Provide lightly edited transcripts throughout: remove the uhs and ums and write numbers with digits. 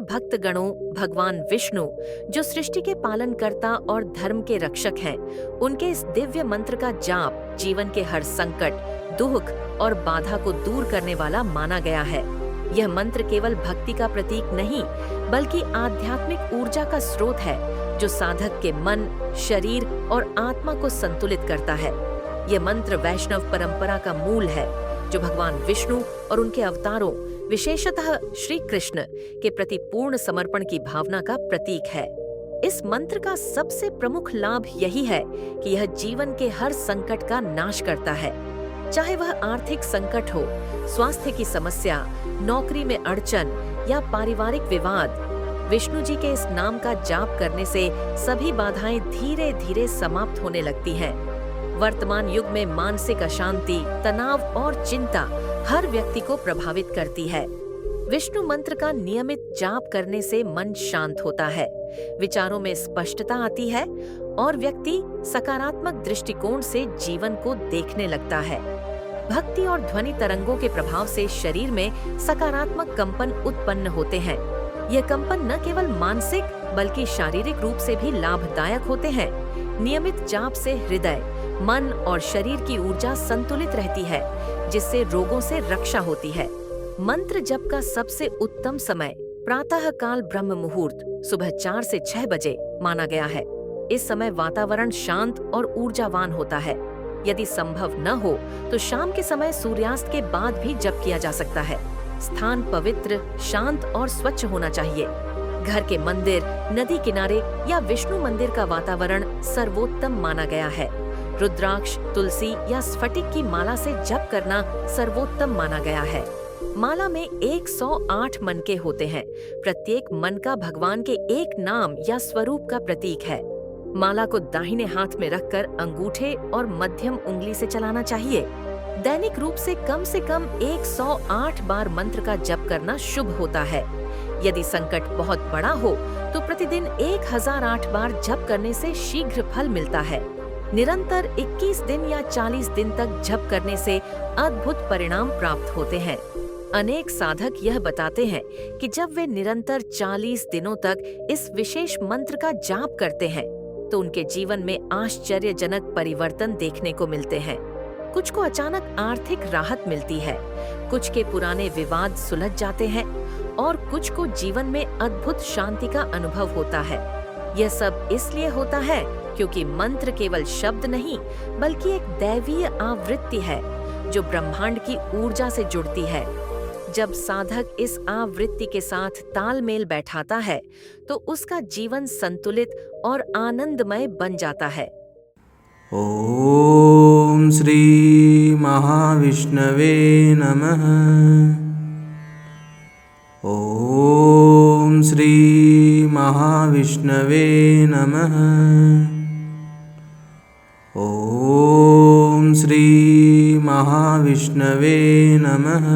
भक्तगणों, भगवान विष्णु, जो सृष्टि के पालनकर्ता और धर्म के रक्षक हैं, उनके इस दिव्य मंत्र का जाप जीवन के हर संकट, दुख और बाधा को दूर करने वाला माना गया है। यह मंत्र केवल भक्ति का प्रतीक नहीं, बल्कि आध्यात्मिक ऊर्जा का स्रोत है, जो साधक के मन, शरीर और आत्मा को संतुलित करता है। यह मंत्र वैष्णव परंपरा का मूल है, जो भगवान विष्णु और उनके अवतारों, विशेषतः श्री कृष्ण के प्रति पूर्ण समर्पण की भावना का प्रतीक है। इस मंत्र का सबसे प्रमुख लाभ यही है कि यह जीवन के हर संकट का नाश करता है। चाहे वह आर्थिक संकट हो, स्वास्थ्य की समस्या, नौकरी में अड़चन या पारिवारिक विवाद, विष्णु जी के इस नाम का जाप करने से सभी बाधाएं धीरे धीरे समाप्त होने लगती हैं। वर्तमान युग में मानसिक अशांति, तनाव और चिंता हर व्यक्ति को प्रभावित करती है। विष्णु मंत्र का नियमित जाप करने से मन शांत होता है, विचारों में स्पष्टता आती है और व्यक्ति सकारात्मक दृष्टिकोण से जीवन को देखने लगता है। भक्ति और ध्वनि तरंगों के प्रभाव से शरीर में सकारात्मक कंपन उत्पन्न होते हैं। ये कंपन न केवल मानसिक बल्कि शारीरिक रूप से भी लाभदायक होते हैं। नियमित जाप से हृदय, मन और शरीर की ऊर्जा संतुलित रहती है, जिससे रोगों से रक्षा होती है। मंत्र जप का सबसे उत्तम समय प्रातः काल ब्रह्म मुहूर्त सुबह 4 से 6 बजे माना गया है। इस समय वातावरण शांत और ऊर्जावान होता है। यदि संभव न हो तो शाम के समय सूर्यास्त के बाद भी जप किया जा सकता है। स्थान पवित्र, शांत और स्वच्छ होना चाहिए। घर के मंदिर, नदी किनारे या विष्णु मंदिर का वातावरण सर्वोत्तम माना गया है। रुद्राक्ष, तुलसी या स्फटिक की माला से जप करना सर्वोत्तम माना गया है। माला में 108 मनके होते हैं। प्रत्येक मनका भगवान के एक नाम या स्वरूप का प्रतीक है। माला को दाहिने हाथ में रखकर अंगूठे और मध्यम उंगली से चलाना चाहिए। दैनिक रूप से कम 108 बार मंत्र का जप करना शुभ होता है। यदि संकट बहुत बड़ा हो तो प्रतिदिन 1008 बार जप करने से शीघ्र फल मिलता है। निरंतर 21 दिन या 40 दिन तक जप करने से अद्भुत परिणाम प्राप्त होते हैं। अनेक साधक यह बताते हैं कि जब वे निरंतर 40 दिनों तक इस विशेष मंत्र का जाप करते हैं तो उनके जीवन में आश्चर्यजनक परिवर्तन देखने को मिलते हैं। कुछ को अचानक आर्थिक राहत मिलती है, कुछ के पुराने विवाद सुलझ जाते हैं और कुछ को जीवन में अद्भुत शांति का अनुभव होता है। यह सब इसलिए होता है क्योंकि मंत्र केवल शब्द नहीं बल्कि एक दैवीय आवृत्ति है जो ब्रह्मांड की ऊर्जा से जुड़ती है। जब साधक इस आवृत्ति के साथ तालमेल बैठाता है तो उसका जीवन संतुलित और आनंदमय बन जाता है। ओम श्री महाविष्णवे नमः। ओम श्री महाविष्णवे नमः। ओम श्री महाविष्णवे नमः।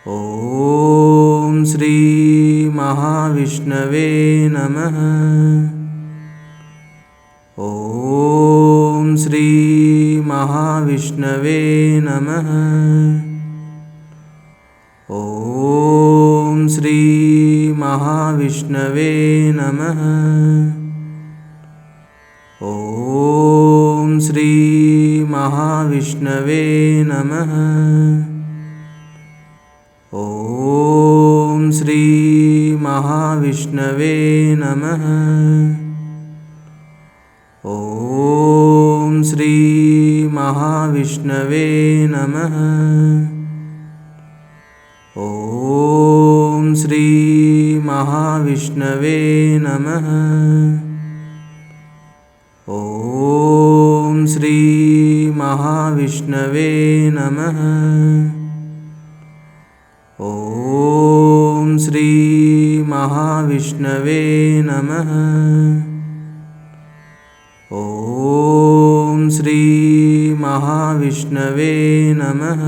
ओम श्री महाविष्णवे नमः। ओम श्री महाविष्णवे नमः। ओम श्री महाविष्णवे नमः। ओम श्री महाविष्णवे नमः। ओम श्री महाविष्णवे नमः। ओम श्री महाविष्णवे नमः। ओम श्री महाविष्णवे नमः। ओम श्री महाविष्णवे नमः। ओम श्री महाविष्णवे नमः। ओम श्री महाविष्णवे नमः।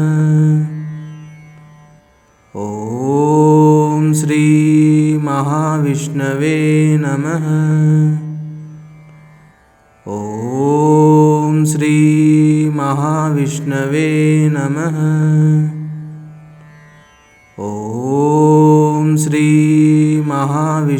ओम श्री महाविष्णवे नमः। ओम श्री महाविष्णवे नमः। ओम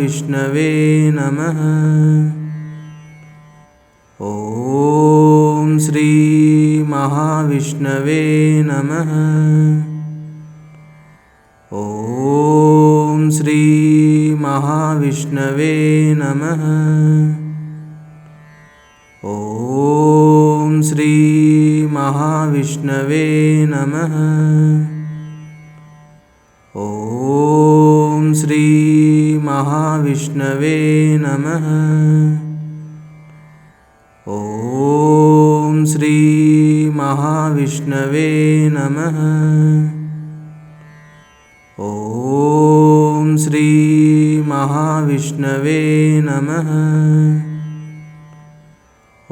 महाविष्णवे नमः। ॐ श्री महाविष्णवे नमः। ॐ श्री महाविष्णवे नमः। ॐ श्री महाविष्णवे नमः। ॐ श्री महाविष्णवे नमः। ॐ श्री महाविष्णवे नमः। ॐ श्री महाविष्णवे नमः।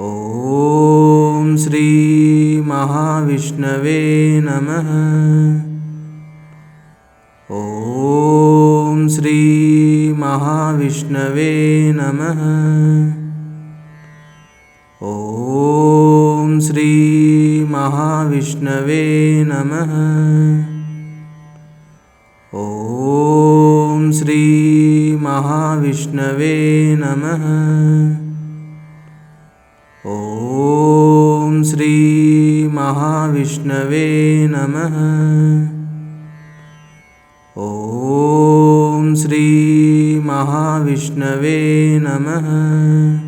ॐ श्री महाविष्णवे नमः। ॐ श्री महाविष्णवे नमः। ॐ श्री महाविष्णवे नमः। ॐ श्री महाविष्णवे नमः। ॐ श्री महाविष्णवे नमः। ॐ श्री महाविष्णवे नमः।